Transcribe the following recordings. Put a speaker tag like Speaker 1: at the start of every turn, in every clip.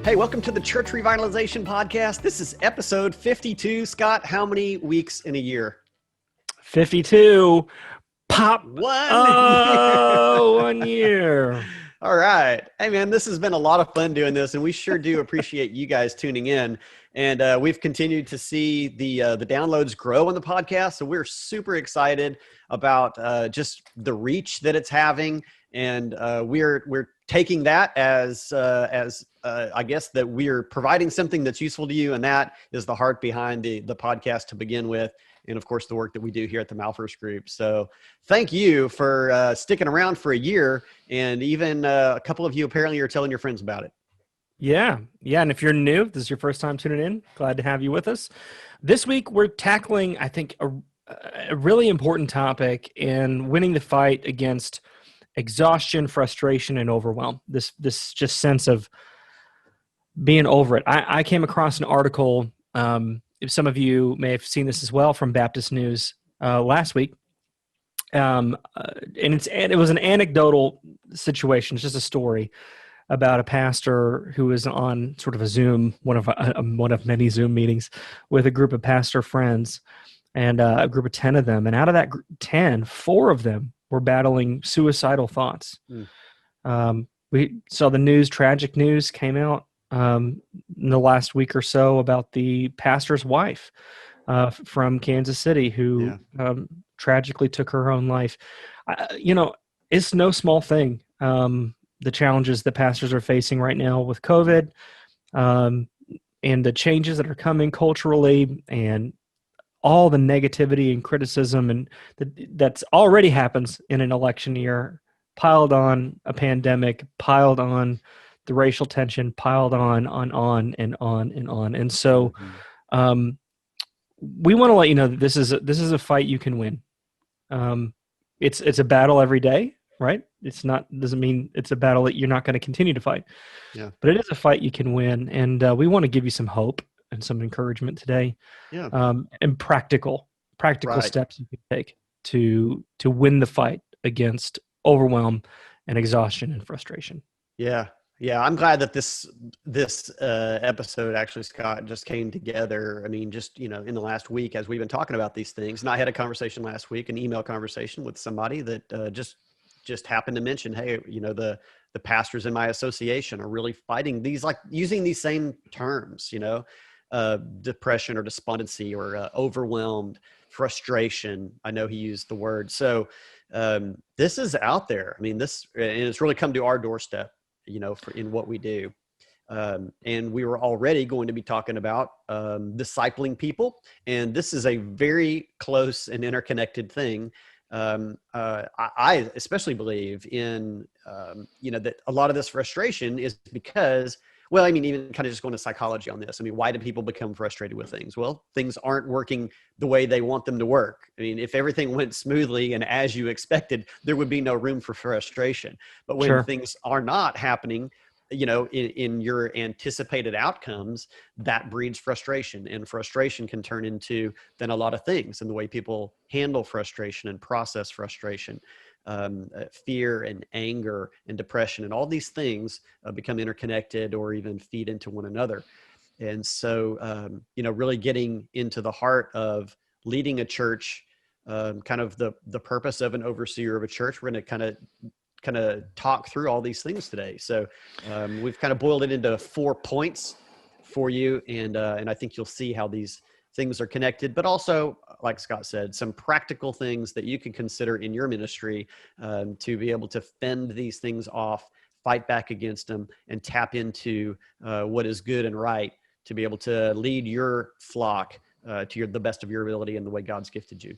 Speaker 1: Hey, welcome to the Church Revitalization Podcast. This is episode 52. Scott, how many weeks in a year?
Speaker 2: 52. Pop.
Speaker 1: 1
Speaker 2: Oh, 1 year.
Speaker 1: All right. Hey, man, this has been a lot of fun doing this, and we sure do appreciate you guys tuning in. And we've continued to see the downloads grow on the podcast, so we're super excited about just the reach that it's having. And we're taking that as I guess that we're providing something that's useful to you, and that is the heart behind the podcast to begin with, and of course the work that we do here at the Malfirst Group. So thank you for sticking around for a year, and even a couple of you apparently are telling your friends about it.
Speaker 2: Yeah. And if you're new, this is your first time tuning in, glad to have you with us. This week we're tackling, I think, a really important topic in winning the fight against exhaustion, frustration, and overwhelm. This just sense of being over it. I came across an article, some of you may have seen this as well, from Baptist News last week. And it was an anecdotal situation. It's just a story about a pastor who was on sort of a Zoom, one of many Zoom meetings with a group of pastor friends, and a group of 10 of them. And out of that 10, 4 of them were battling suicidal thoughts. We saw the news, tragic news came out in the last week or so about the pastor's wife from Kansas City who tragically took her own life. It's no small thing, the challenges that pastors are facing right now with COVID, and the changes that are coming culturally, and all the negativity and criticism and that's already happens in an election year, piled on a pandemic, piled on the racial tension, piled on and on and on. And so we want to let you know that this is a fight you can win. It's a battle every day, right? Doesn't mean it's a battle that you're not going to continue to fight. Yeah. But it is a fight you can win. And we want to give you some hope and some encouragement today. Yeah. And practical steps you can take to win the fight against overwhelm and exhaustion and frustration.
Speaker 1: Yeah. I'm glad that this episode actually, Scott, just came together. I mean, just, in the last week as we've been talking about these things. And I had a conversation last week, an email conversation with somebody that just happened to mention, hey, the pastors in my association are really fighting these, like using these same terms, depression or despondency or overwhelmed, frustration. I know he used the word. So this is out there. I mean, and it's really come to our doorstep, in what we do. And we were already going to be talking about discipling people. And this is a very close and interconnected thing. I especially believe in, that a lot of this frustration is because, well, I mean, even kind of just going to psychology on this. I mean, why do people become frustrated with things? Well, things aren't working the way they want them to work. I mean, if everything went smoothly and as you expected, there would be no room for frustration. But when things are not happening, in your anticipated outcomes, that breeds frustration, and frustration can turn into then a lot of things, and the way people handle frustration and process frustration. Fear and anger and depression and all these things become interconnected or even feed into one another. And so, really getting into the heart of leading a church, kind of the purpose of an overseer of a church. We're going to kind of talk through all these things today. So we've kind of boiled it into 4 points for you. And I think you'll see how these things are connected, but also, like Scott said, some practical things that you can consider in your ministry to be able to fend these things off, fight back against them, and tap into what is good and right to be able to lead your flock to the best of your ability and the way God's gifted you.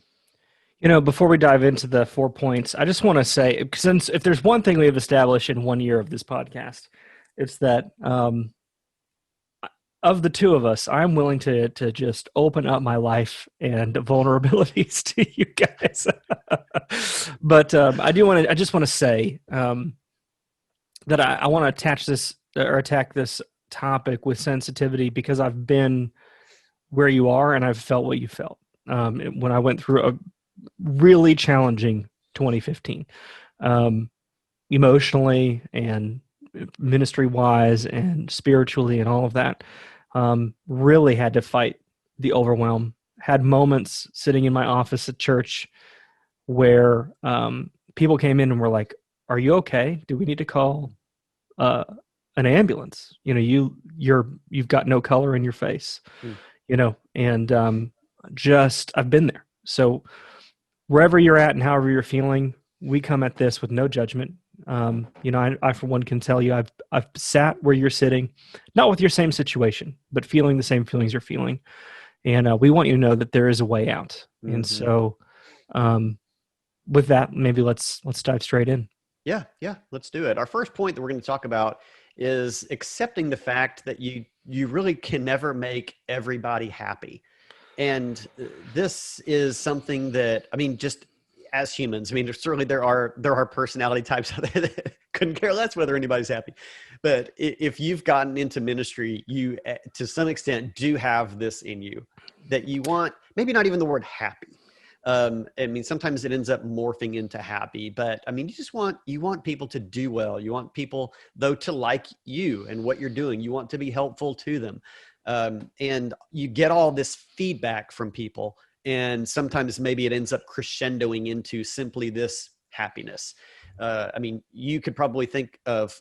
Speaker 2: Before we dive into the 4 points, I just want to say, since if there's one thing we have established in 1 year of this podcast, it's that of the two of us, I'm willing to just open up my life and vulnerabilities to you guys. But I just want to say that I want to attack this topic with sensitivity, because I've been where you are and I've felt what you felt when I went through a really challenging 2015, emotionally and ministry wise and spiritually and all of that. Really had to fight the overwhelm. Had moments sitting in my office at church where people came in and were like, "Are you okay? Do we need to call an ambulance? You know, you've got no color in your face." You know, and I've been there. So wherever you're at and however you're feeling, we come at this with no judgment. You know, I for one can tell you, I've sat where you're sitting, not with your same situation, but feeling the same feelings you're feeling. And we want you to know that there is a way out. Mm-hmm. And so, with that, maybe let's dive straight in.
Speaker 1: Yeah, let's do it. Our first point that we're going to talk about is accepting the fact that you really can never make everybody happy. And this is something that, I mean, just as humans, I mean, certainly there are personality types out there that couldn't care less whether anybody's happy. But if you've gotten into ministry, you, to some extent, do have this in you that you want, maybe not even the word happy. I mean, sometimes it ends up morphing into happy, but I mean, you want people to do well. You want people, though, to like you and what you're doing. You want to be helpful to them. And you get all this feedback from people. And sometimes maybe it ends up crescendoing into simply this happiness. I mean, you could probably think of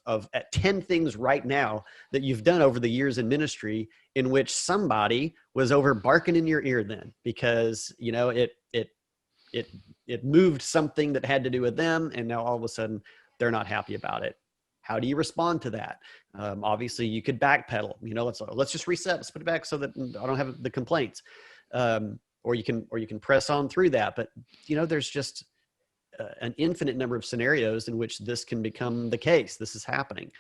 Speaker 1: 10 things right now that you've done over the years in ministry in which somebody was over barking in your ear then, because, you know, it moved something that had to do with them. And now all of a sudden they're not happy about it. How do you respond to that? Obviously you could backpedal, you know, let's just reset, let's put it back so that I don't have the complaints. Or you can press on through that. But, you know, there's just an infinite number of scenarios in which this can become the case. This is happening.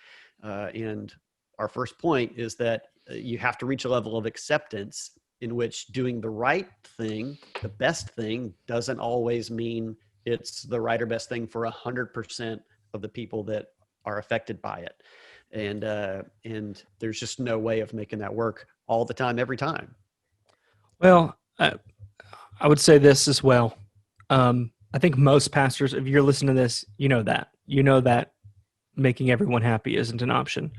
Speaker 1: And our first point is that you have to reach a level of acceptance in which doing the right thing, the best thing, doesn't always mean it's the right or best thing for 100% of the people that are affected by it. And there's just no way of making that work all the time, every time.
Speaker 2: Well, I would say this as well. I think most pastors, if you're listening to this, you know that making everyone happy isn't an option.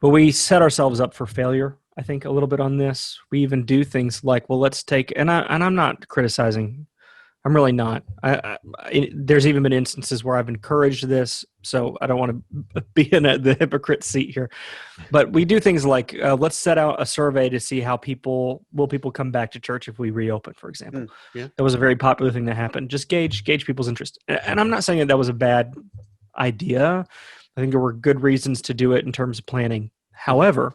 Speaker 2: But we set ourselves up for failure, I think, a little bit on this. We even do things like, well, let's take, and I'm not criticizing. I'm really not. There's even been instances where I've encouraged this, so I don't want to be in the hypocrite seat here. But we do things like, let's set out a survey to see how people come back to church if we reopen, for example.
Speaker 1: Yeah.
Speaker 2: That was a very popular thing that happened. Just gauge people's interest. And I'm not saying that was a bad idea. I think there were good reasons to do it in terms of planning. However,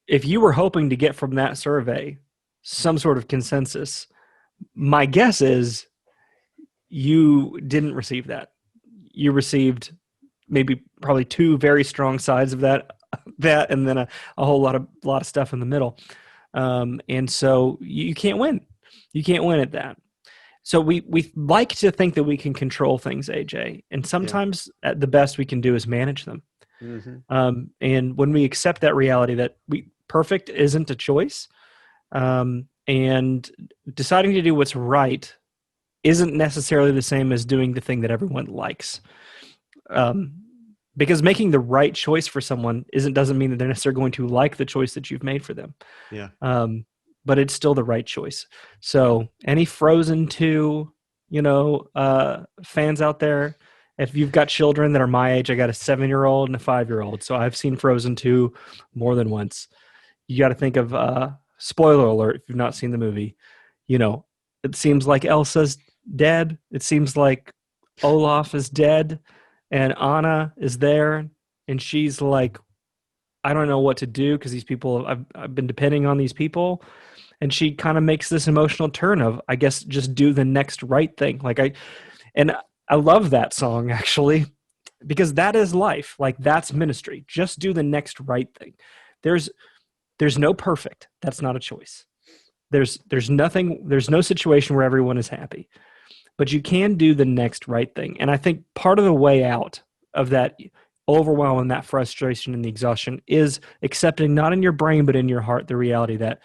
Speaker 2: if you were hoping to get from that survey some sort of consensus, my guess is you didn't receive that. You received probably two very strong sides of that, and then a whole lot of stuff in the middle. And so you can't win. You can't win at that. So we like to think that we can control things, AJ, and sometimes at the best we can do is manage them. Mm-hmm. And when we accept that reality that perfect isn't a choice, and deciding to do what's right isn't necessarily the same as doing the thing that everyone likes. Because making the right choice for someone doesn't mean that they're necessarily going to like the choice that you've made for them.
Speaker 1: Yeah.
Speaker 2: But it's still the right choice. So any Frozen 2, fans out there, if you've got children that are my age, I got a 7-year-old and a 5-year-old. So I've seen Frozen 2 more than once. You got to think of, spoiler alert, if you've not seen the movie, it seems like Elsa's dead. It seems like Olaf is dead and Anna is there. And she's like, I don't know what to do because these people, I've been depending on these people. And she kind of makes this emotional turn of, I guess, just do the next right thing. I love that song actually, because that is life. Like that's ministry. Just do the next right thing. There's no perfect. That's not a choice. There's no situation where everyone is happy, but you can do the next right thing. And I think part of the way out of that overwhelm and that frustration and the exhaustion is accepting, not in your brain, but in your heart, the reality that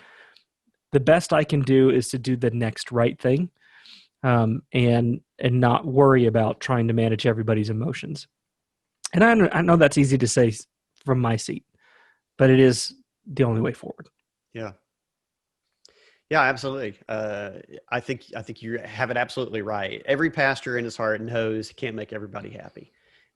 Speaker 2: the best I can do is to do the next right thing, and not worry about trying to manage everybody's emotions. And I know that's easy to say from my seat, but it is the only way forward.
Speaker 1: Yeah. Yeah, absolutely. I think you have it absolutely right. Every pastor in his heart knows he can't make everybody happy,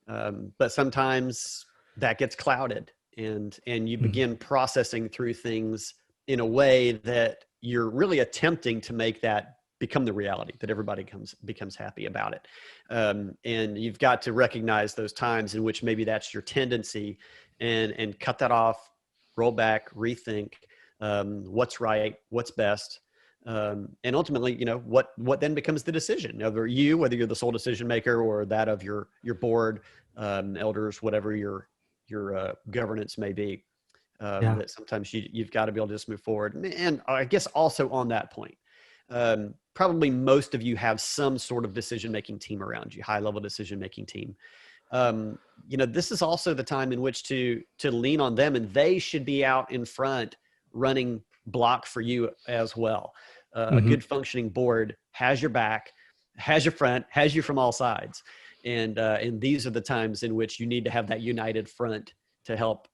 Speaker 1: but sometimes that gets clouded, and you begin processing through things in a way that you're really attempting to make that become the reality, that everybody becomes happy about it. And you've got to recognize those times in which maybe that's your tendency, and cut that off, roll back, rethink. What's right, what's best, and ultimately, what then becomes the decision of you, whether you're the sole decision maker or that of your board, elders, whatever your governance may be. That sometimes you've got to be able to just move forward. And I guess also on that point, probably most of you have some sort of decision-making team around you, high-level decision-making team. This is also the time in which to lean on them, and they should be out in front running block for you as well. A good functioning board has your back, has your front, has you from all sides. And these are the times in which you need to have that united front to help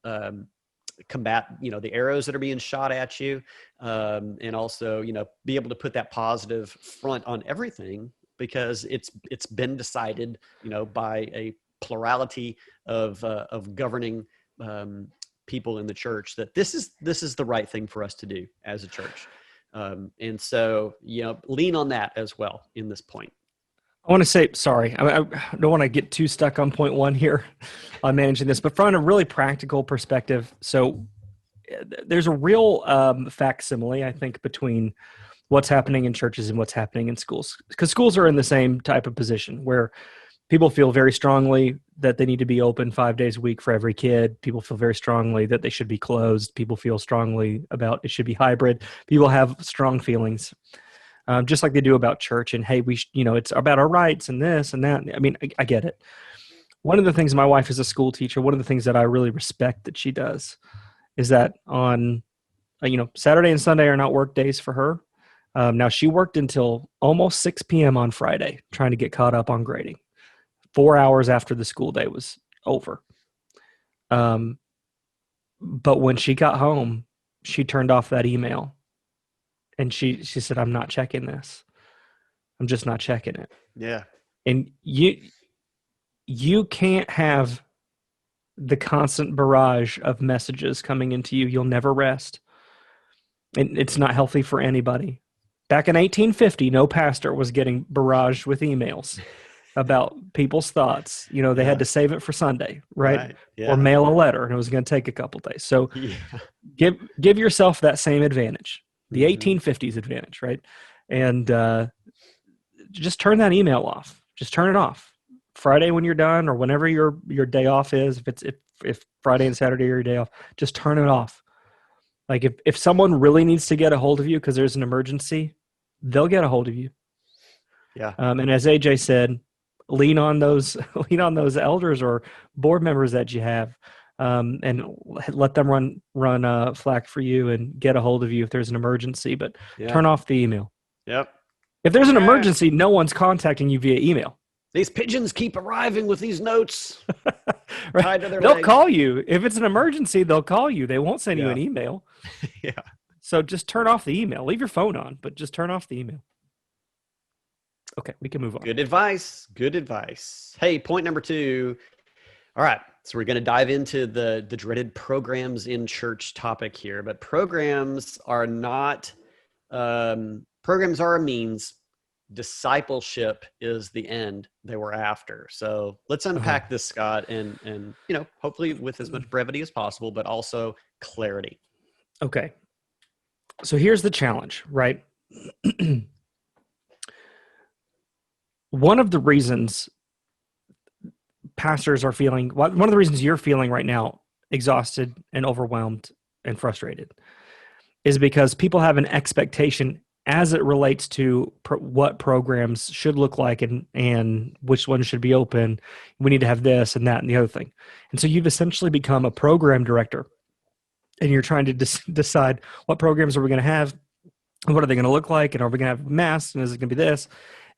Speaker 1: combat, the arrows that are being shot at you. And also, be able to put that positive front on everything, because it's been decided, by a plurality of governing people in the church, that this is the right thing for us to do as a church. And so, lean on that as well in this point.
Speaker 2: I want to say, sorry, I don't want to get too stuck on point one here on managing this, but from a really practical perspective, so there's a real facsimile, I think, between what's happening in churches and what's happening in schools, because schools are in the same type of position where people feel very strongly that they need to be open 5 days a week for every kid. People feel very strongly that they should be closed. People feel strongly about it should be hybrid. People have strong feelings, just like they do about church. And hey, it's about our rights and this and that. I mean, I get it. One of the things, my wife is a school teacher. One of the things that I really respect that she does is that on, Saturday and Sunday are not work days for her. Now, she worked until almost 6 p.m. on Friday trying to get caught up on grading, 4 hours after the school day was over. But when she got home, she turned off that email, and she said, "I'm not checking this. I'm just not checking it."
Speaker 1: Yeah.
Speaker 2: And you can't have the constant barrage of messages coming into you. You'll never rest. And it's not healthy for anybody. Back in 1850, no pastor was getting barraged with emails about people's thoughts. They had to save it for Sunday, right?
Speaker 1: Yeah.
Speaker 2: Or mail a letter, and it was going to take a couple days. So give yourself that same advantage, the 1850s advantage, right? And just turn that email off. Just turn it off. Friday when you're done, or whenever your day off is, if Friday and Saturday are your day off, just turn it off. Like if someone really needs to get a hold of you because there's an emergency, they'll get a hold of you.
Speaker 1: Yeah.
Speaker 2: And as AJ said, lean on those elders or board members that you have, and let them run Slack for you and get a hold of you if there's an emergency. But turn off the email.
Speaker 1: Yep.
Speaker 2: If there's an emergency, no one's contacting you via email.
Speaker 1: These pigeons keep arriving with these notes
Speaker 2: right.
Speaker 1: tied to their
Speaker 2: They'll
Speaker 1: legs.
Speaker 2: call you. If it's an emergency, they'll call you. They won't send you an email.
Speaker 1: Yeah.
Speaker 2: So just turn off the email. Leave your phone on, but just turn off the email. Okay, we can move on.
Speaker 1: Good advice. Good advice. Hey, point number 2. All right. So we're going to dive into the dreaded programs in church topic here, but programs are not, programs are a means. Discipleship is the end they were after. So let's unpack this, Scott, and hopefully with as much brevity as possible, but also clarity.
Speaker 2: Okay. So here's the challenge, right? One of the reasons pastors are feeling, one of the reasons you're feeling right now exhausted and overwhelmed and frustrated is because people have an expectation as it relates to what programs should look like and which ones should be open. We need to have this and that and the other thing. And so you've essentially become a program director, and you're trying to decide what programs are we going to have and what are they going to look like, and are we going to have masks, and is it going to be this?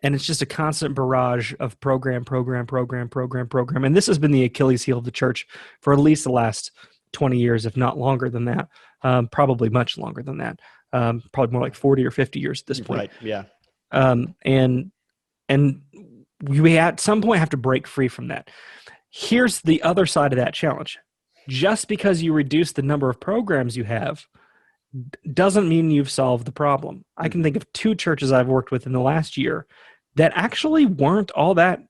Speaker 2: And it's just a constant barrage of program. And this has been the Achilles heel of the church for at least the last 20 years, if not longer than that. Probably much longer than that. Probably more like 40 or 50 years at this point.
Speaker 1: Right. Yeah.
Speaker 2: And we at some point have to break free from that. Here's the other side of that challenge. Just because you reduce the number of programs you have doesn't mean you've solved the problem. I can think of 2 churches I've worked with in the last year that actually weren't all that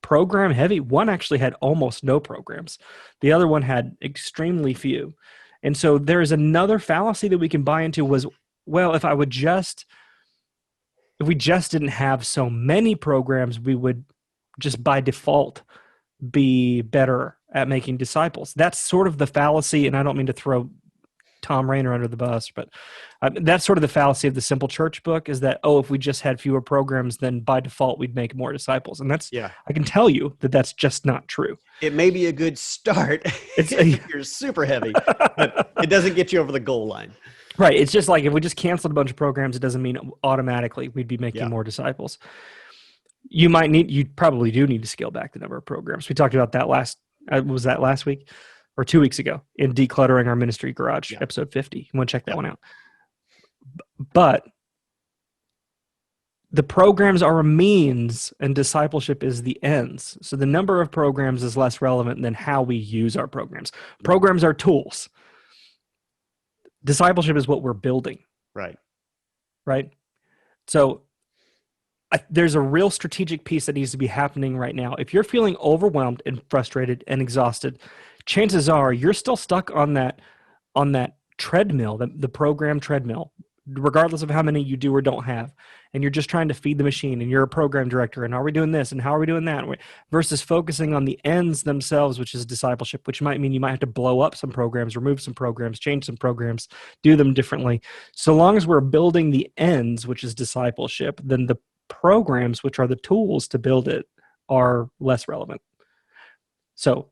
Speaker 2: program heavy. One actually had almost no programs. The other one had extremely few. And so there's another fallacy that we can buy into was, well, if we just didn't have so many programs, we would just by default be better at making disciples. That's sort of the fallacy, and I don't mean to throw Tom Rainer under the bus, but that's sort of the fallacy of the Simple Church book is that, if we just had fewer programs, then by default we'd make more disciples. And that's, I can tell you that that's just not true.
Speaker 1: It may be a good start if you're super heavy, but it doesn't get you over the goal line.
Speaker 2: Right. It's just like if we just canceled a bunch of programs, it doesn't mean automatically we'd be making more disciples. You probably do need to scale back the number of programs. We talked about that last week? Or 2 weeks ago in Decluttering Our Ministry Garage, episode 50. You want to check that one out. But the programs are a means and discipleship is the ends. So the number of programs is less relevant than how we use our programs. Programs are tools. Discipleship is what we're building.
Speaker 1: Right.
Speaker 2: So there's a real strategic piece that needs to be happening right now. If you're feeling overwhelmed and frustrated and exhausted, chances are you're still stuck on that treadmill, the program treadmill, regardless of how many you do or don't have. And you're just trying to feed the machine, and you're a program director, and are we doing this, and how are we doing that? Versus focusing on the ends themselves, which is discipleship, which might mean you might have to blow up some programs, remove some programs, change some programs, do them differently. So long as we're building the ends, which is discipleship, then the programs, which are the tools to build it, are less relevant. So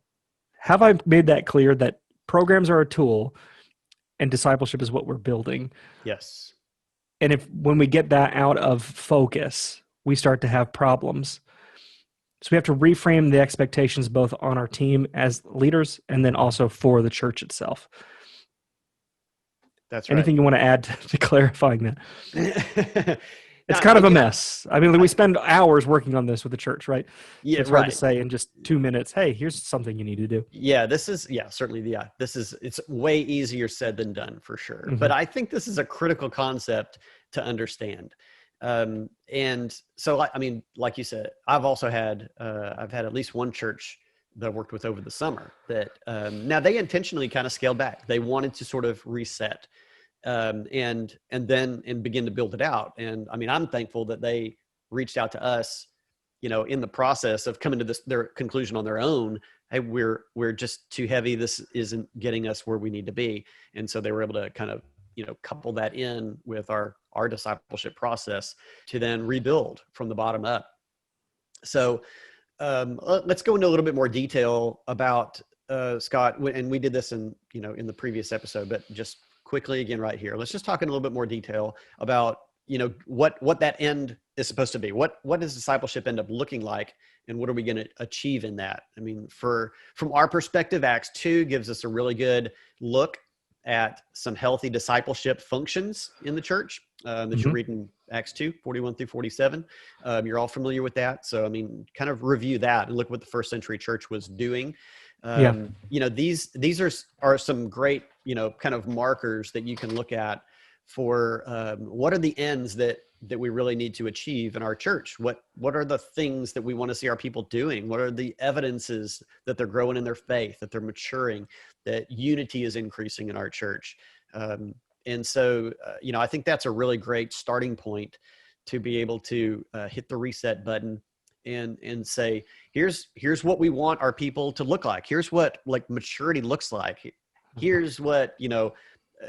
Speaker 2: have I made that clear that programs are a tool and discipleship is what we're building?
Speaker 1: Yes.
Speaker 2: And when we get that out of focus, we start to have problems. So we have to reframe the expectations both on our team as leaders and then also for the church itself.
Speaker 1: That's right.
Speaker 2: Anything you want to add to clarifying that? It's kind of a mess. I mean, we spend hours working on this with the church, right?
Speaker 1: Yeah,
Speaker 2: so it's hard to say in just 2 minutes, hey, here's something you need to do.
Speaker 1: Yeah, certainly. It's way easier said than done for sure. Mm-hmm. But I think this is a critical concept to understand. And so, I mean, like you said, I've had at least one church that I worked with over the summer that now they intentionally kind of scaled back. They wanted to sort of reset. And begin to build it out. And I mean, I'm thankful that they reached out to us, in the process of coming to their conclusion on their own. Hey, we're just too heavy. This isn't getting us where we need to be. And so they were able to kind of, couple that in with our discipleship process to then rebuild from the bottom up. So, let's go into a little bit more detail about, Scott, and we did this in the previous episode, but just quickly again right here. Let's just talk in a little bit more detail about, what that end is supposed to be. What does discipleship end up looking like, and what are we going to achieve in that? I mean, from our perspective, Acts 2 gives us a really good look at some healthy discipleship functions in the church that you're reading Acts 2, 41 through 47. You're all familiar with that. So, I mean, kind of review that and look what the first century church was doing. These are some great, kind of markers that you can look at for what are the ends that we really need to achieve in our church? What are the things that we want to see our people doing? What are the evidences that they're growing in their faith, that they're maturing, that unity is increasing in our church? And so, I think that's a really great starting point to be able to hit the reset button and say, here's what we want our people to look like. Here's what maturity looks like. Here's what,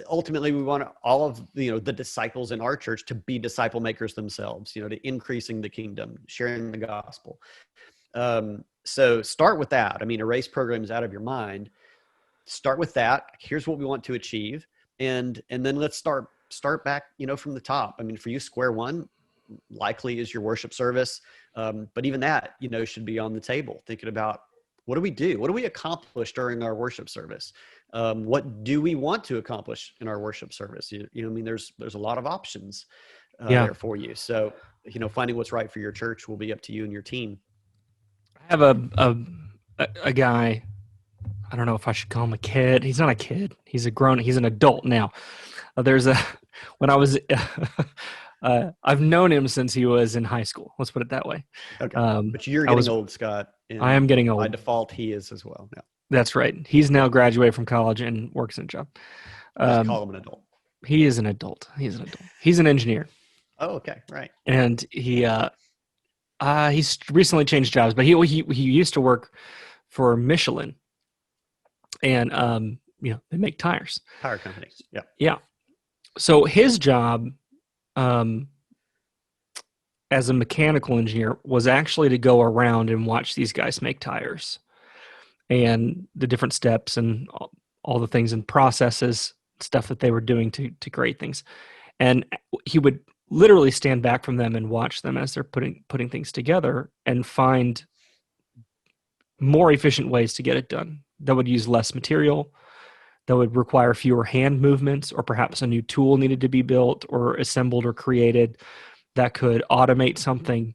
Speaker 1: ultimately we want all of the disciples in our church to be disciple makers themselves, to increasing the kingdom, sharing the gospel. So start with that. I mean, erase programs out of your mind. Start with that. Here's what we want to achieve. And then let's start back, from the top. I mean, for you, square one, likely is your worship service. But even that, should be on the table, thinking about, what do we do? What do we accomplish during our worship service? What do we want to accomplish in our worship service? There's a lot of options there for you. So, finding what's right for your church will be up to you and your team.
Speaker 2: I have a guy, I don't know if I should call him a kid. He's not a kid. He's an adult now. When I was, I've known him since he was in high school. Let's put it that way.
Speaker 1: Okay. But you're getting old, Scott.
Speaker 2: I am getting old.
Speaker 1: By default, he is as well. Yeah.
Speaker 2: That's right. He's now graduated from college and works in a job.
Speaker 1: Just call him an adult.
Speaker 2: He is an adult. He's an engineer.
Speaker 1: Oh, okay. Right.
Speaker 2: And he's recently changed jobs, but he used to work for Michelin, and they make tires.
Speaker 1: Tire companies. Yeah.
Speaker 2: Yeah. So his job as a mechanical engineer was actually to go around and watch these guys make tires, and the different steps and all the things and processes, stuff that they were doing to create things. And he would literally stand back from them and watch them as they're putting things together and find more efficient ways to get it done that would use less material, that would require fewer hand movements, or perhaps a new tool needed to be built or assembled or created that could automate something.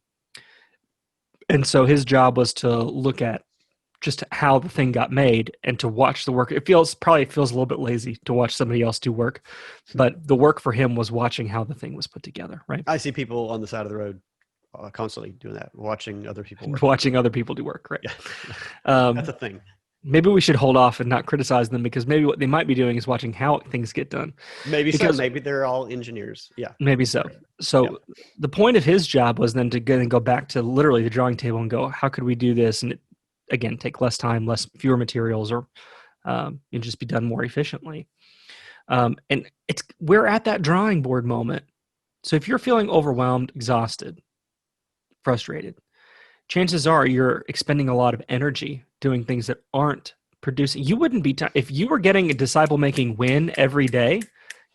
Speaker 2: And so his job was to look at just how the thing got made and to watch the work. It probably feels a little bit lazy to watch somebody else do work, but the work for him was watching how the thing was put together, right?
Speaker 1: I see people on the side of the road constantly doing that, watching other people work.
Speaker 2: Watching other people do work, right?
Speaker 1: Yeah. That's a thing.
Speaker 2: Maybe we should hold off and not criticize them, because maybe what they might be doing is watching how things get done.
Speaker 1: Maybe so. Maybe they're all engineers. Yeah.
Speaker 2: Maybe so. So the point of his job was then to go back to literally the drawing table and go, how could we do this? And again, take less time, fewer materials, or just be done more efficiently. And we're at that drawing board moment. So if you're feeling overwhelmed, exhausted, frustrated, chances are you're expending a lot of energy doing things that aren't producing. You wouldn't be if you were getting a disciple making win every day,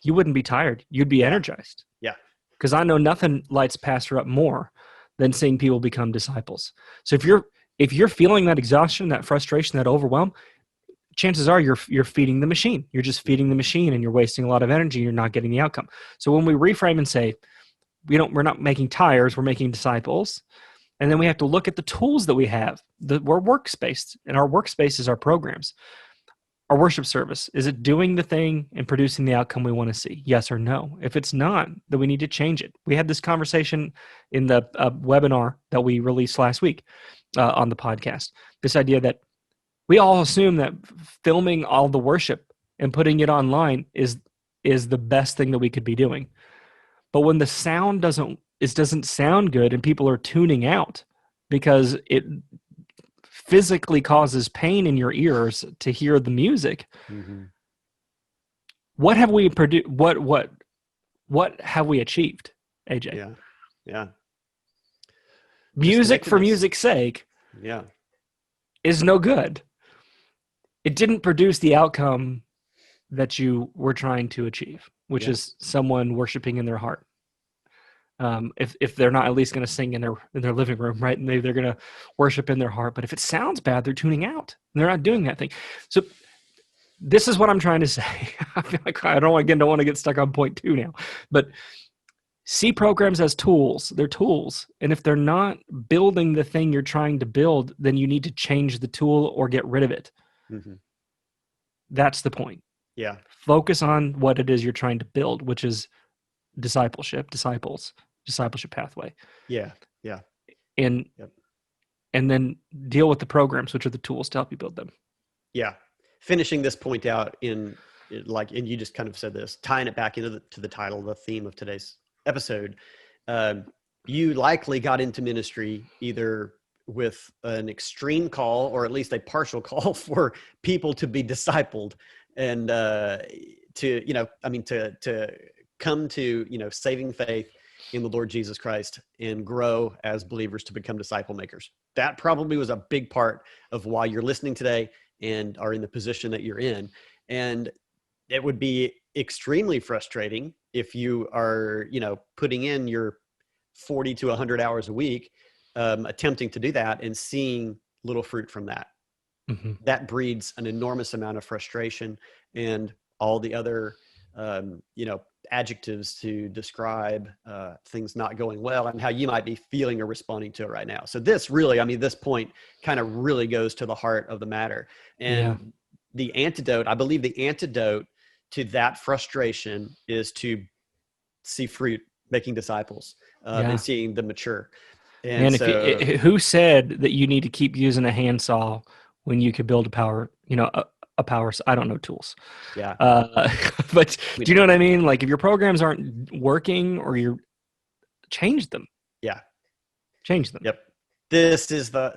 Speaker 2: you wouldn't be tired. You'd be energized.
Speaker 1: Yeah.
Speaker 2: Because I know nothing lights pastor up more than seeing people become disciples. So if you're feeling that exhaustion, that frustration, that overwhelm, chances are you're feeding the machine. You're just feeding the machine, and you're wasting a lot of energy. You're not getting the outcome. So when we reframe and say, we're not making tires, we're making disciples. And then we have to look at the tools that we have. We're workspace, and our workspace is our programs. Our worship service, is it doing the thing and producing the outcome we want to see? Yes or no? If it's not, then we need to change it. We had this conversation in the webinar that we released last week on the podcast. This idea that we all assume that filming all the worship and putting it online is the best thing that we could be doing. But when the sound doesn't sound good and people are tuning out because it physically causes pain in your ears to hear the music, what have we produced? What have we achieved, AJ?
Speaker 1: Yeah.
Speaker 2: Music for music's sake, is no good. It didn't produce the outcome that you were trying to achieve, which is someone worshiping in their heart. If they're not at least going to sing in their living room, right? And they're going to worship in their heart. But if it sounds bad, they're tuning out. They're not doing that thing. So this is what I'm trying to say. I feel like I don't want to get stuck on point 2 now. But see programs as tools. They're tools. And if they're not building the thing you're trying to build, then you need to change the tool or get rid of it. That's the point.
Speaker 1: Yeah.
Speaker 2: Focus on what it is you're trying to build, which is discipleship pathway.
Speaker 1: Yeah.
Speaker 2: And then deal with the programs, which are the tools to help you build them.
Speaker 1: Yeah. Finishing this point out and you just kind of said this, tying it back into the title, the theme of today's episode. You likely got into ministry either with an extreme call or at least a partial call for people to be discipled and to come to, saving faith in the Lord Jesus Christ and grow as believers to become disciple makers. That probably was a big part of why you're listening today and are in the position that you're in. And it would be extremely frustrating if you are, putting in your 40 to 100 hours a week, attempting to do that and seeing little fruit from that.
Speaker 2: Mm-hmm.
Speaker 1: That breeds an enormous amount of frustration and all the other, adjectives to describe things not going well and how you might be feeling or responding to it right now. So this really, this point kind of really goes to the heart of the matter. And the antidote, I believe the antidote to that frustration is to see fruit, making disciples, and seeing them mature. And
Speaker 2: man,
Speaker 1: so,
Speaker 2: who said that you need to keep using a handsaw when you could build a power, a power, I don't know tools.
Speaker 1: yeah.
Speaker 2: But do you know what I mean? Like if your programs aren't working or change them.
Speaker 1: Yeah.
Speaker 2: Change them.
Speaker 1: Yep. This is the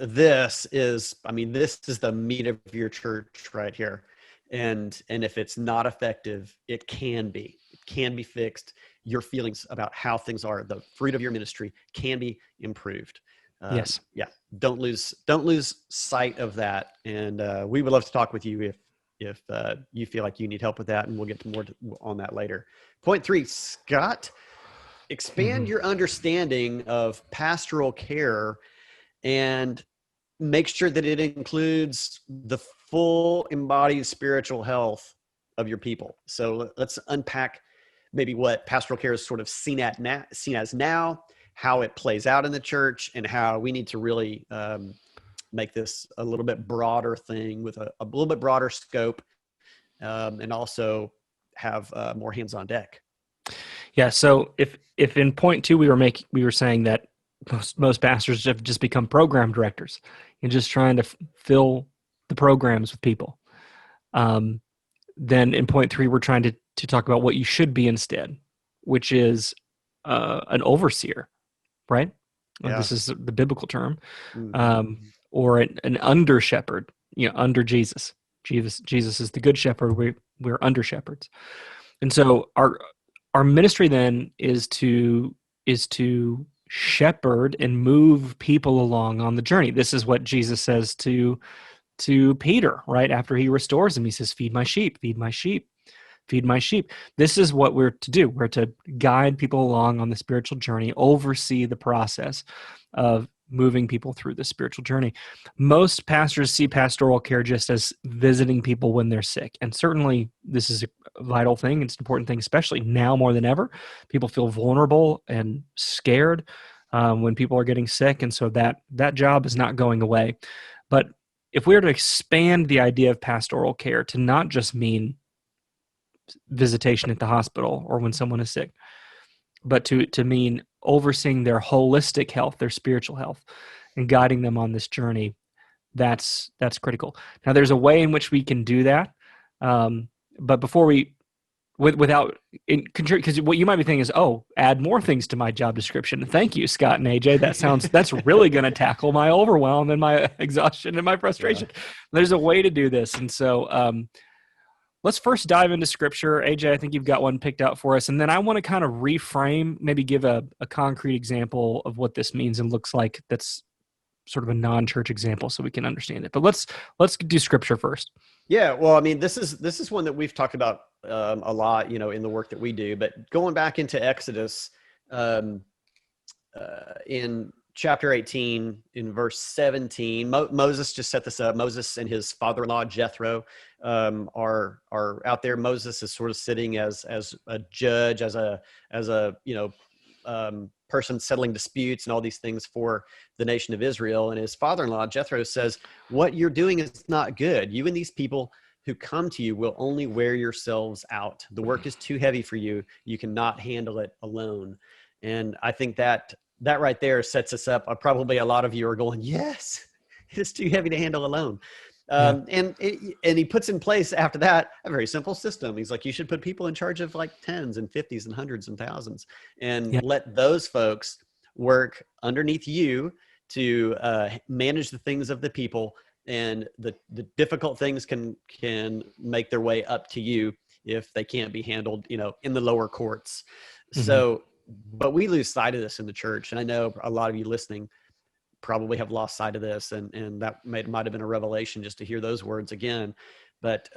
Speaker 1: meat of your church right here. And if it's not effective, it can be fixed. Your feelings about how things are, the fruit of your ministry can be improved.
Speaker 2: Yes.
Speaker 1: Yeah. Don't lose sight of that. And we would love to talk with you if you feel like you need help with that, and we'll get to more on that later. Point 3, Scott, expand your understanding of pastoral care and make sure that it includes the full embodied spiritual health of your people. So let's unpack maybe what pastoral care is sort of seen as now, how it plays out in the church, and how we need to really make this a little bit broader thing with a little bit broader scope, and also have more hands on deck.
Speaker 2: Yeah. So if in point 2 we were saying that most pastors have just become program directors and just trying to fill the programs with people, then in point 3 we're trying to talk about what you should be instead, which is an overseer, right?
Speaker 1: Yeah.
Speaker 2: This is the biblical term, or an under shepherd, under Jesus. Jesus is the good shepherd. We're under shepherds, and so our ministry then is to shepherd and move people along on the journey. This is what Jesus says to Peter right after he restores him. He says, "Feed my sheep, feed my sheep." Feed my sheep. This is what we're to do. We're to guide people along on the spiritual journey, oversee the process of moving people through the spiritual journey. Most pastors see pastoral care just as visiting people when they're sick. And certainly this is a vital thing. It's an important thing, especially now more than ever. People feel vulnerable and scared when people are getting sick. And so that job is not going away. But if we were to expand the idea of pastoral care to not just mean visitation at the hospital or when someone is sick, but to mean overseeing their holistic health, their spiritual health, and guiding them on this journey, that's critical. Now, there's a way in which we can do that, but before we, without, because what you might be thinking is, add more things to my job description. Thank you, Scott and AJ. That's really going to tackle my overwhelm and my exhaustion and my frustration. Yeah. There's a way to do this, and so let's first dive into scripture. AJ, I think you've got one picked out for us. And then I want to kind of reframe, maybe give a concrete example of what this means and looks like that's sort of a non-church example so we can understand it. But let's do scripture first.
Speaker 1: Yeah, well, this is one that we've talked about a lot, in the work that we do. But going back into Exodus, in chapter 18, in verse 17, Moses just set this up. Moses and his father-in-law Jethro are out there. Moses is sort of sitting as a judge, as a person settling disputes and all these things for the nation of Israel. And his father-in-law Jethro says, "What you're doing is not good. You and these people who come to you will only wear yourselves out. The work is too heavy for you. You cannot handle it alone." And I think that right there sets us up. Probably a lot of you are going, "Yes, it's too heavy to handle alone." And he puts in place after that a very simple system. He's like, you should put people in charge of like tens and fifties and hundreds and thousands, and let those folks work underneath you to manage the things of the people, and the difficult things can make their way up to you if they can't be handled, in the lower courts. Mm-hmm. So, but we lose sight of this in the church. And I know a lot of you listening probably have lost sight of this, and that might have been a revelation just to hear those words again. But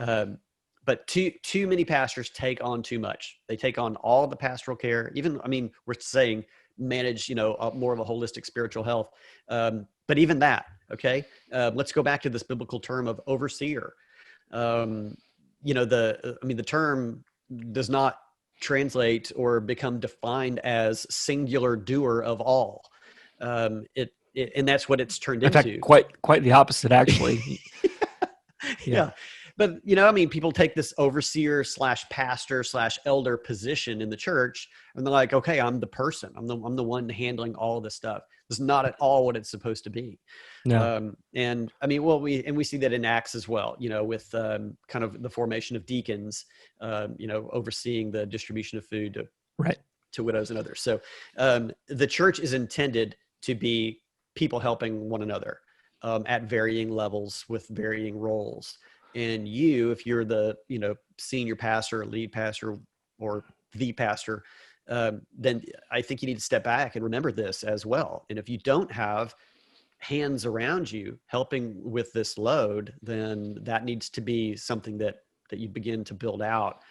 Speaker 1: too many pastors take on too much. They take on all the pastoral care. Even, we're saying manage, more of a holistic spiritual health. But even that, okay, let's go back to this biblical term of overseer. The term does not translate or become defined as singular doer of all. And that's what it's turned
Speaker 2: In fact,
Speaker 1: into.
Speaker 2: quite the opposite, actually.
Speaker 1: Yeah. But, people take this overseer / pastor / elder position in the church, and they're like, okay, I'm the person. I'm the one handling all of this stuff. It's not at all what it's supposed to be.
Speaker 2: No.
Speaker 1: We see that in Acts as well, with kind of the formation of deacons, overseeing the distribution of food to widows and others. So the church is intended to be people helping one another at varying levels with varying roles. And if you're the, senior pastor, or lead pastor, or the pastor, then I think you need to step back and remember this as well. And if you don't have hands around you helping with this load, then that needs to be something that you begin to build out.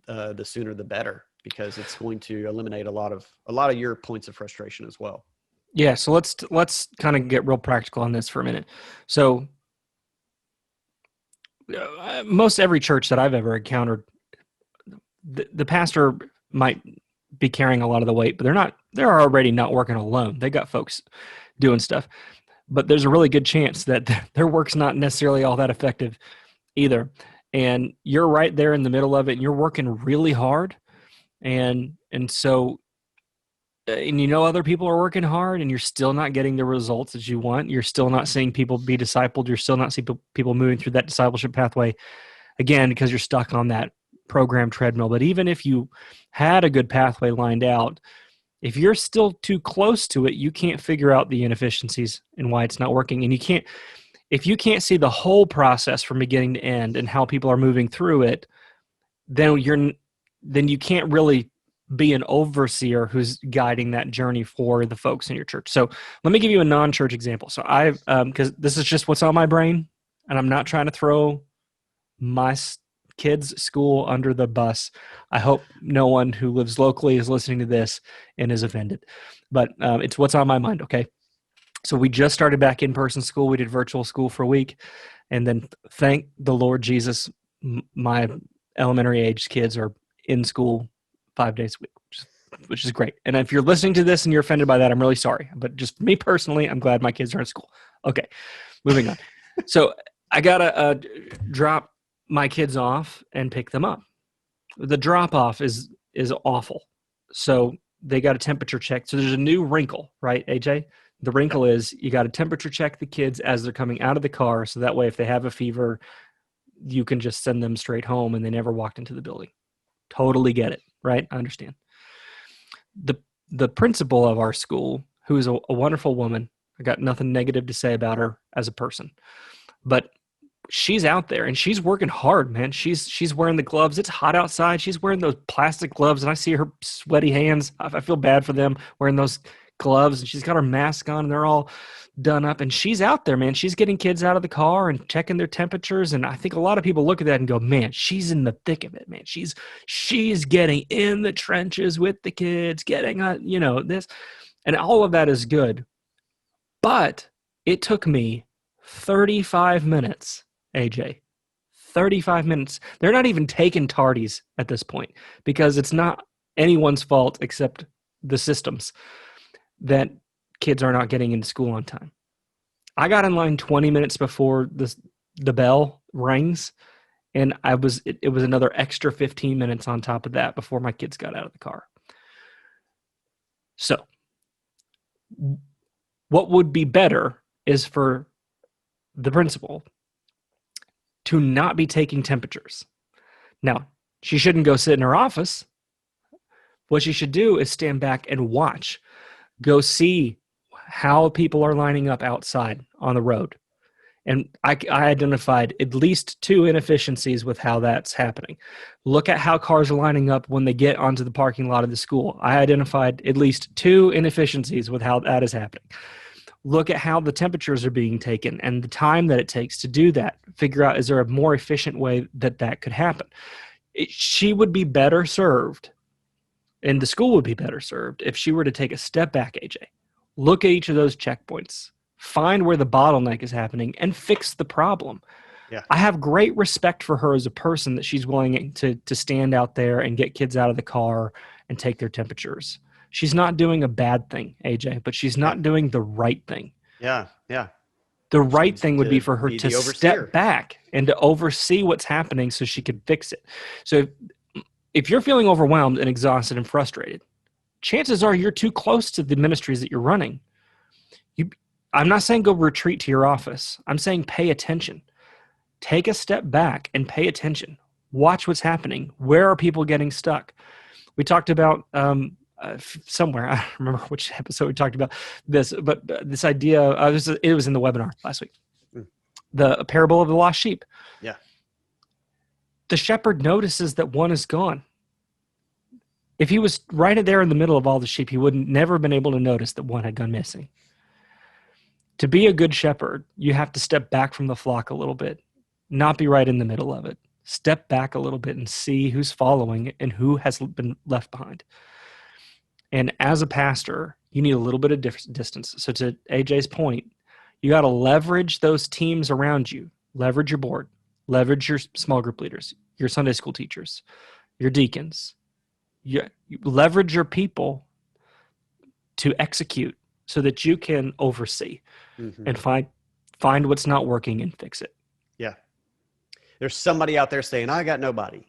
Speaker 1: The sooner the better, because it's going to eliminate a lot of your points of frustration as well.
Speaker 2: Yeah. So let's kind of get real practical on this for a minute. So most every church that I've ever encountered, the pastor might be carrying a lot of the weight, but they're already not working alone. They got folks doing stuff, but there's a really good chance that their work's not necessarily all that effective either. And you're right there in the middle of it, and you're working really hard. And so, and other people are working hard, and you're still not getting the results that you want. You're still not seeing people be discipled. You're still not seeing people moving through that discipleship pathway, again, because you're stuck on that program treadmill. But even if you had a good pathway lined out, if you're still too close to it, you can't figure out the inefficiencies and why it's not working. And if you can't see the whole process from beginning to end and how people are moving through it, then you can't really be an overseer who's guiding that journey for the folks in your church. So let me give you a non-church example. So because this is just what's on my brain, and I'm not trying to throw my kids' school under the bus. I hope no one who lives locally is listening to this and is offended, but it's what's on my mind. Okay. So we just started back in-person school. We did virtual school for a week, and then thank the Lord Jesus, my elementary age kids are in school 5 days a week, which is great. And if you're listening to this and you're offended by that, I'm really sorry. But just me personally, I'm glad my kids are in school. Okay, moving on. So I got to drop my kids off and pick them up. The drop-off is awful. So they got a temperature check. So there's a new wrinkle, right, AJ? The wrinkle is you got to temperature check the kids as they're coming out of the car. So that way, if they have a fever, you can just send them straight home and they never walked into the building. Totally get it, right? I understand. The principal of our school, who is a wonderful woman, I got nothing negative to say about her as a person, but she's out there and she's working hard, man. She's wearing the gloves. It's hot outside. She's wearing those plastic gloves, and I see her sweaty hands. I feel bad for them wearing those gloves, and she's got her mask on, and they're all done up, and she's out there, man. She's getting kids out of the car and checking their temperatures, and I think a lot of people look at that and go, man, she's in the thick of it, man. She's getting in the trenches with the kids, getting this, and all of that is good. But it took me 35 minutes, AJ. 35 minutes. They're not even taking tardies at this point, because it's not anyone's fault except the system's that kids are not getting into school on time. I got in line 20 minutes before the bell rings, and it was another extra 15 minutes on top of that before my kids got out of the car. So what would be better is for the principal to not be taking temperatures. Now, she shouldn't go sit in her office. What she should do is stand back and watch. Go see how people are lining up outside on the road. And I identified at least 2 inefficiencies with how that's happening. Look at how cars are lining up when they get onto the parking lot of the school. I identified at least 2 inefficiencies with how that is happening. Look at how the temperatures are being taken and the time that it takes to do that. Figure out, is there a more efficient way that could happen? She would be better served And the school would be better served if she were to take a step back, AJ, look at each of those checkpoints, find where the bottleneck is happening, and fix the problem.
Speaker 1: Yeah.
Speaker 2: I have great respect for her as a person, that she's willing to stand out there and get kids out of the car and take their temperatures. She's not doing a bad thing, AJ, but she's not doing the right thing.
Speaker 1: Yeah. Yeah.
Speaker 2: The right thing would be for her to step back and to oversee what's happening so she could fix it. So if you're feeling overwhelmed and exhausted and frustrated, chances are you're too close to the ministries that you're running. I'm not saying go retreat to your office. I'm saying pay attention. Take a step back and pay attention. Watch what's happening. Where are people getting stuck? We talked about somewhere, I don't remember which episode we talked about this, but this idea, it was in the webinar last week, the parable of the lost sheep.
Speaker 1: Yeah.
Speaker 2: The shepherd notices that one is gone. If he was right there in the middle of all the sheep, he would never have been able to notice that one had gone missing. To be a good shepherd, you have to step back from the flock a little bit, not be right in the middle of it. Step back a little bit and see who's following and who has been left behind. And as a pastor, you need a little bit of distance. So to AJ's point, you got to leverage those teams around you. Leverage your board. Leverage your small group leaders, your Sunday school teachers, your deacons. You leverage your people to execute so that you can oversee and find what's not working and fix it.
Speaker 1: Yeah. There's somebody out there saying, I got nobody,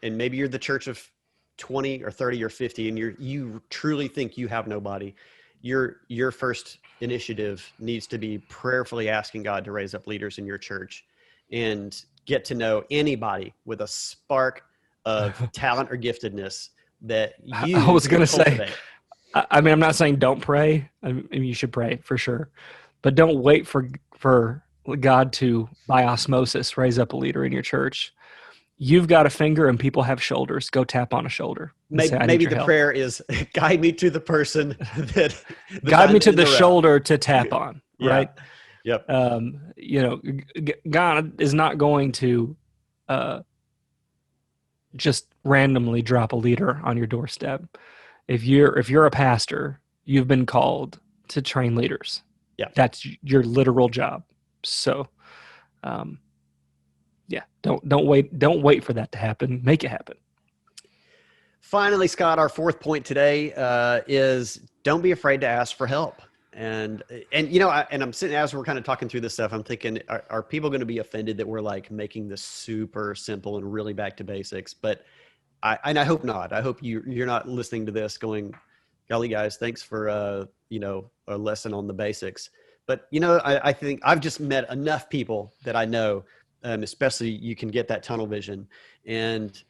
Speaker 1: and maybe you're the church of 20 or 30 or 50 and you truly think you have nobody. Your first initiative needs to be prayerfully asking God to raise up leaders in your church and get to know anybody with a spark of talent or giftedness that you
Speaker 2: I was going to say,
Speaker 1: cultivate.
Speaker 2: I mean, I'm not saying don't pray. I mean, you should pray for sure, but don't wait for God to, by osmosis, raise up a leader in your church. You've got a finger and people have shoulders. Go tap on a shoulder.
Speaker 1: Maybe the prayer is, guide me to the person that
Speaker 2: guide me to the shoulder to tap on. Right.
Speaker 1: Yep.
Speaker 2: God is not going to just randomly drop a leader on your doorstep. If you're a pastor, you've been called to train leaders.
Speaker 1: Yeah.
Speaker 2: That's your literal job. So, don't wait for that to happen. Make it happen.
Speaker 1: Finally, Scott, our fourth point today is don't be afraid to ask for help. And I'm sitting, as we're kind of talking through this stuff, I'm thinking, are people going to be offended that we're like making this super simple and really back to basics? But I hope not. I hope you're not listening to this going, golly guys, thanks for a lesson on the basics. But I think I've just met enough people that I know, especially you can get that tunnel vision, and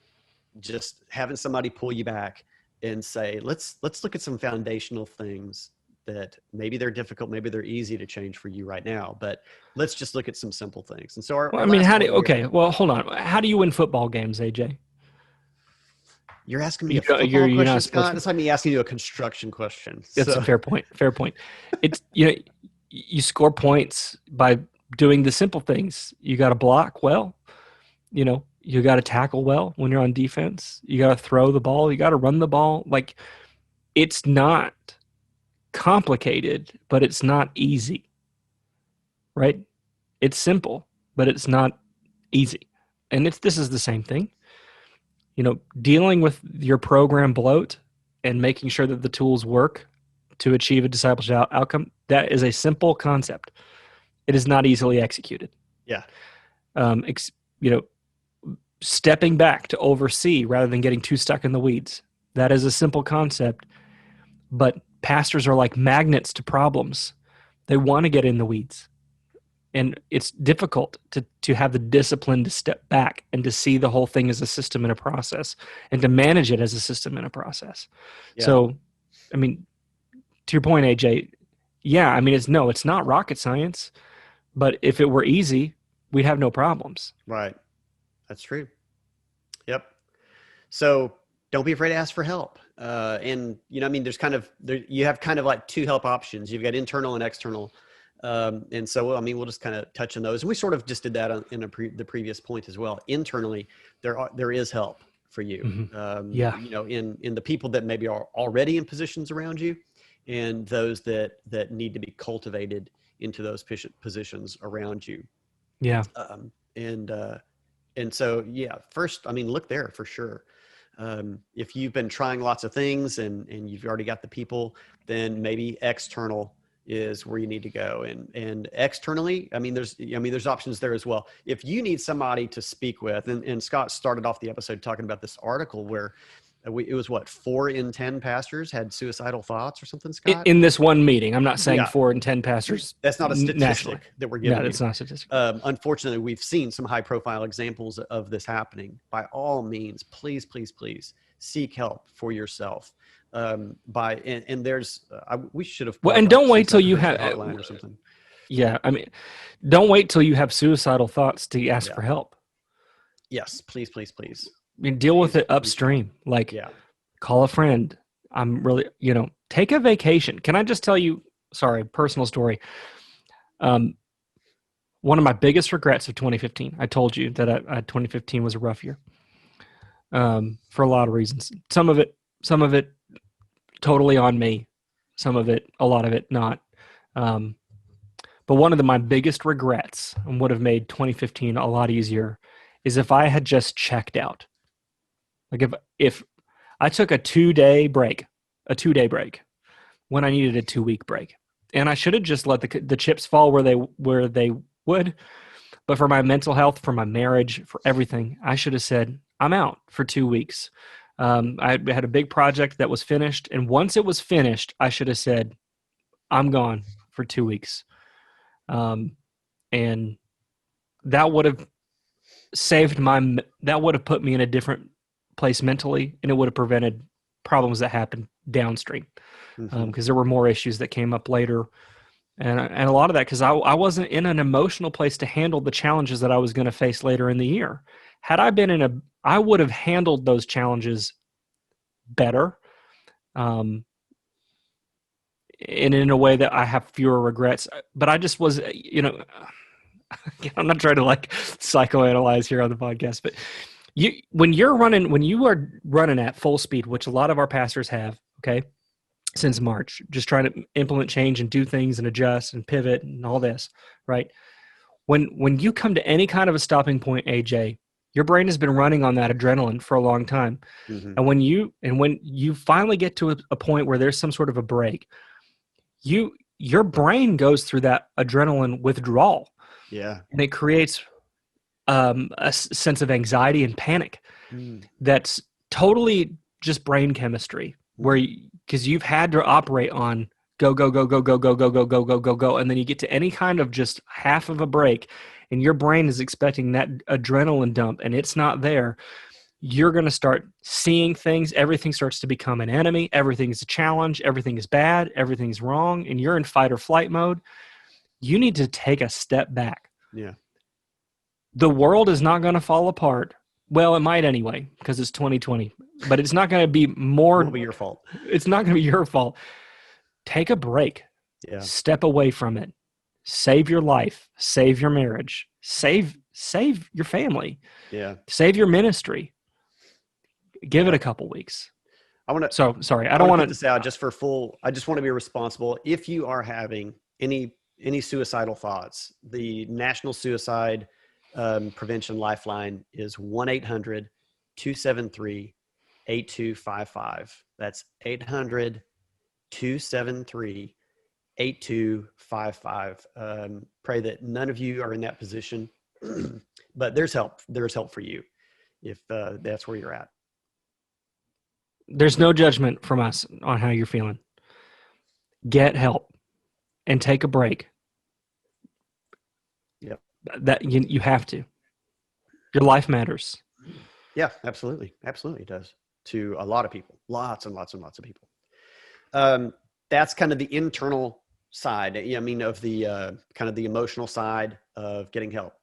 Speaker 1: just having somebody pull you back and say, let's look at some foundational things that maybe they're difficult, maybe they're easy to change for you right now, but let's just look at some simple things. And so
Speaker 2: hold on. How do you win football games, AJ?
Speaker 1: You're asking me a football question, Scott? It's like me asking you a construction question.
Speaker 2: That's a fair point. It's, you score points by doing the simple things. You got to block well, you got to tackle well when you're on defense. You got to throw the ball. You got to run the ball. Like, it's not complicated, but it's not easy, right? It's simple, but it's not easy. And this is the same thing. Dealing with your program bloat and making sure that the tools work to achieve a discipleship outcome, that is a simple concept. It is not easily executed.
Speaker 1: Yeah.
Speaker 2: Stepping back to oversee rather than getting too stuck in the weeds. That is a simple concept, but pastors are like magnets to problems. They want to get in the weeds. And it's difficult to have the discipline to step back and to see the whole thing as a system and a process and to manage it as a system and a process. Yeah. So, I mean, to your point, AJ, it's not rocket science, but if it were easy, we'd have no problems.
Speaker 1: Right. That's true. Yep. So don't be afraid to ask for help. And you have kind of like two help options. You've got internal and external. And so, we'll just kind of touch on those. And we sort of just did that in the previous point as well. Internally, there is help for you.
Speaker 2: Mm-hmm. Yeah.
Speaker 1: In the people that maybe are already in positions around you, and those that need to be cultivated into those positions around you.
Speaker 2: Yeah.
Speaker 1: And so, yeah, first, I mean, look there for sure. If you've been trying lots of things and you've already got the people, then maybe external is where you need to go. And externally, I mean, there's options there as well. If you need somebody to speak with, and Scott started off the episode talking about this article where it was what, 4 in 10 pastors had suicidal thoughts or something, Scott?
Speaker 2: In this one meeting, I'm not saying
Speaker 1: Yeah.
Speaker 2: 4 in 10 pastors.
Speaker 1: That's not a statistic
Speaker 2: nationally
Speaker 1: that we're giving
Speaker 2: No,
Speaker 1: you.
Speaker 2: it's not a statistic.
Speaker 1: Unfortunately, we've seen some high profile examples of this happening. By all means, please, please, please seek help for yourself. We should have.
Speaker 2: Well, and don't wait till you have
Speaker 1: hotline or something.
Speaker 2: Yeah. I mean, don't wait till you have suicidal thoughts to ask for help.
Speaker 1: Yes, please, please, please.
Speaker 2: I mean, deal with it upstream. Like, call a friend. I'm really, take a vacation. Can I just tell you, sorry, personal story. One of my biggest regrets of 2015, I told you that 2015 was a rough year for a lot of reasons. Some of it totally on me. Some of it, a lot of it not. But one of my biggest regrets and would have made 2015 a lot easier is if I had just checked out. Like if I took a 2-day break when I needed a 2-week break, and I should have just let the chips fall where they would. But for my mental health, for my marriage, for everything, I should have said, I'm out for 2 weeks. I had a big project that was finished. And once it was finished, I should have said, I'm gone for 2 weeks. And that would have that would have put me in a different place mentally, and it would have prevented problems that happened downstream. Because there were more issues that came up later. And a lot of that, because I wasn't in an emotional place to handle the challenges that I was going to face later in the year. Had I been I would have handled those challenges better, and in a way that I have fewer regrets. But I just was, I'm not trying to psychoanalyze here on the podcast, but when you are running at full speed, which a lot of our pastors have, okay, since March, just trying to implement change and do things and adjust and pivot and all this, right? When you come to any kind of a stopping point, AJ, your brain has been running on that adrenaline for a long time. And when you finally get to a point where there's some sort of a break, your brain goes through that adrenaline withdrawal. Yeah. And it creates a sense of anxiety and panic that's totally just brain chemistry, because you've had to operate on go, go, go, go, go, go, go, go, go, go, go, go. And then you get to any kind of just half of a break and your brain is expecting that adrenaline dump and it's not there. You're going to start seeing things. Everything starts to become an enemy. Everything is a challenge. Everything is bad. Everything's wrong. And you're in fight or flight mode. You need to take a step back. Yeah. The world is not going to fall apart. Well, it might anyway, because it's 2020, but it's not going to be more. It won't be your fault. It's not going to be your fault. Take a break. Yeah. Step away from it. Save your life. Save your marriage. Save your family. Yeah. Save your ministry. Give it a couple weeks. I want to. So sorry, I don't want to put this out just for full. I just want to be responsible. If you are having any suicidal thoughts, the National Suicide Prevention Lifeline is 1-800-273-8255. That's 800-273-8255. Pray that none of you are in that position, but there's help. There's help for you if that's where you're at. There's no judgment from us on how you're feeling. Get help and take a break. Yeah. That you have to. Your life matters. Yeah, absolutely. Absolutely it does to a lot of people. Lots and lots and lots of people. That's kind of the internal side, I mean, of the kind of the emotional side of getting help.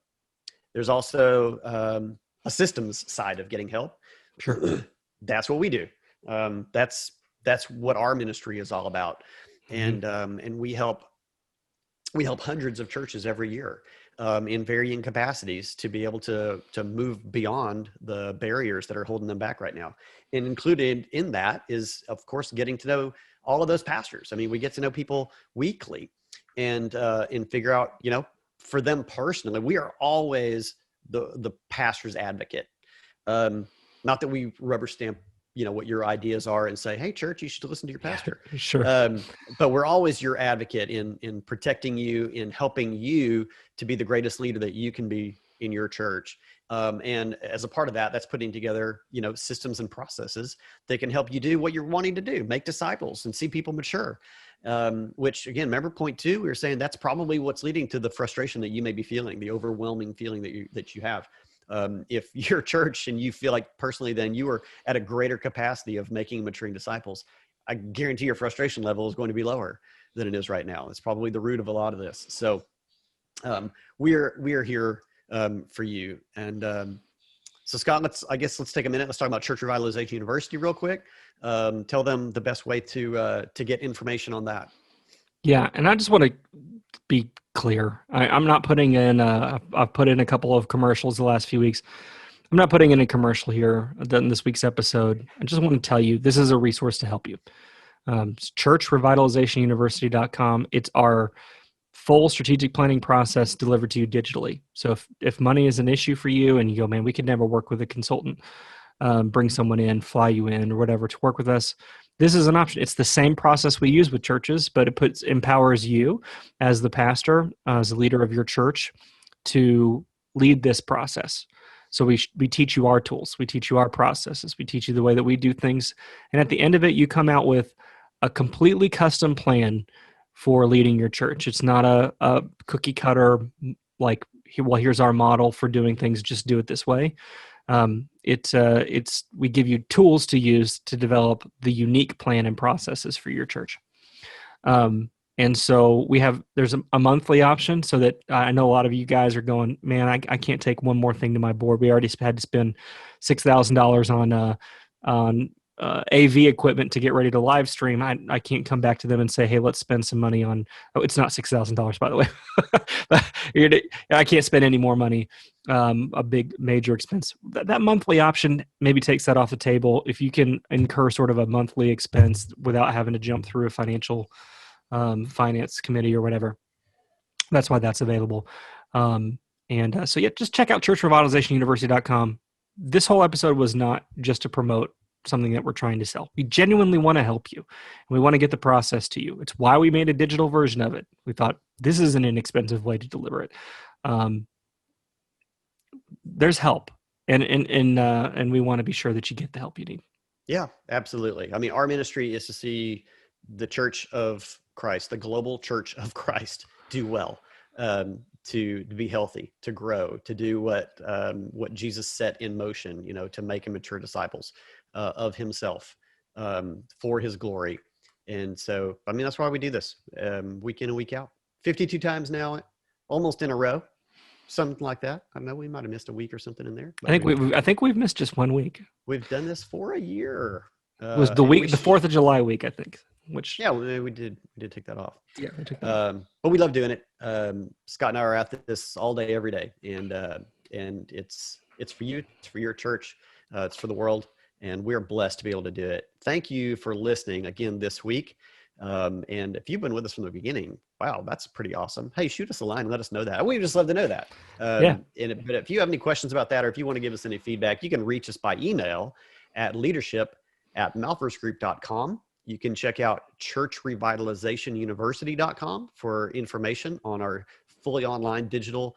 Speaker 2: There's also a systems side of getting help. Sure. That's what we do. That's what our ministry is all about. And we help hundreds of churches every year.
Speaker 1: in varying capacities to be able to move beyond the barriers that are holding them back right now. And included in that is, of course, getting to know all of those pastors. I mean, we get to know people weekly and figure out, for them personally, we are always the pastor's advocate. Not that we rubber stamp, what your ideas are and say, hey, church, you should listen to your pastor.
Speaker 2: Sure.
Speaker 1: But we're always your advocate in protecting you, in helping you to be the greatest leader that you can be in your church. And as a part of that, that's putting together, systems and processes that can help you do what you're wanting to do, make disciples and see people mature. Which again, remember point 2, we were saying that's probably what's leading to the frustration that you may be feeling, the overwhelming feeling that you have. If you're a church and you feel like personally, then you are at a greater capacity of making maturing disciples, I guarantee your frustration level is going to be lower than it is right now. It's probably the root of a lot of this. So we are here for you. And so Scott, let's take a minute. Let's talk about Church Revitalization University real quick. Tell them the best way to get information on that.
Speaker 2: Yeah, and I just want to be clear. I'm not putting in. I've put in a couple of commercials the last few weeks. I'm not putting in a commercial here in this week's episode. I just want to tell you this is a resource to help you. It's churchrevitalizationuniversity.com. It's our full strategic planning process delivered to you digitally. So if money is an issue for you and you go, man, we could never work with a consultant, bring someone in, fly you in or whatever to work with us, this is an option. It's the same process we use with churches, but it empowers you as the pastor, as the leader of your church, to lead this process. So we teach you our tools. We teach you our processes. We teach you the way that we do things. And at the end of it, you come out with a completely custom plan for leading your church. It's not a cookie cutter, like, well, here's our model for doing things, just do it this way. We give you tools to use to develop the unique plan and processes for your church. And so there's a monthly option, so that I know a lot of you guys are going, man, I can't take one more thing to my board. We already had to spend $6,000 on AV equipment to get ready to live stream. I can't come back to them and say, hey, let's spend some money on, it's not $6,000, by the way. I can't spend any more money, a big major expense. That monthly option maybe takes that off the table. If you can incur sort of a monthly expense without having to jump through a financial finance committee or whatever, that's why that's available. So just check out churchrevitalizationuniversity.com. This whole episode was not just to promote something that we're trying to sell. We genuinely want to help you, and we want to get the process to you. It's why we made a digital version of it. We thought this is an inexpensive way to deliver it. There's help, and we want to be sure that you get the help you need.
Speaker 1: Yeah, absolutely. I mean, our ministry is to see the Church of Christ, the global Church of Christ, do well, to be healthy, to grow, to do what Jesus set in motion, to make and mature disciples of himself for his glory. And so, I mean, that's why we do this week in and week out, 52 times now, almost in a row, something like that. I know we might have missed a week or something in there.
Speaker 2: I think we've missed just 1 week.
Speaker 1: We've done this for a year.
Speaker 2: It was the 4th of July week, I think. Which
Speaker 1: we did take that off.
Speaker 2: Yeah, we took that.
Speaker 1: But we love doing it. Scott and I are at this all day, every day, and it's for you, it's for your church, it's for the world, and we're blessed to be able to do it. Thank you for listening again this week. And if you've been with us from the beginning, wow, that's pretty awesome. Hey, shoot us a line and let us know that. We'd just love to know that. But if you have any questions about that, or if you want to give us any feedback, you can reach us by email at leadership@malthusgroup.com. You can check out churchrevitalizationuniversity.com for information on our fully online digital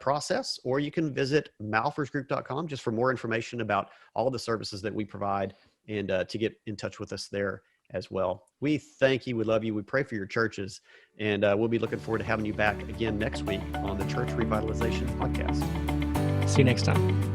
Speaker 1: process, or you can visit malthusgroup.com just for more information about all the services that we provide, and to get in touch with us there as well. We thank you. We love you. We pray for your churches, and we'll be looking forward to having you back again next week on the Church Revitalization Podcast.
Speaker 2: See you next time.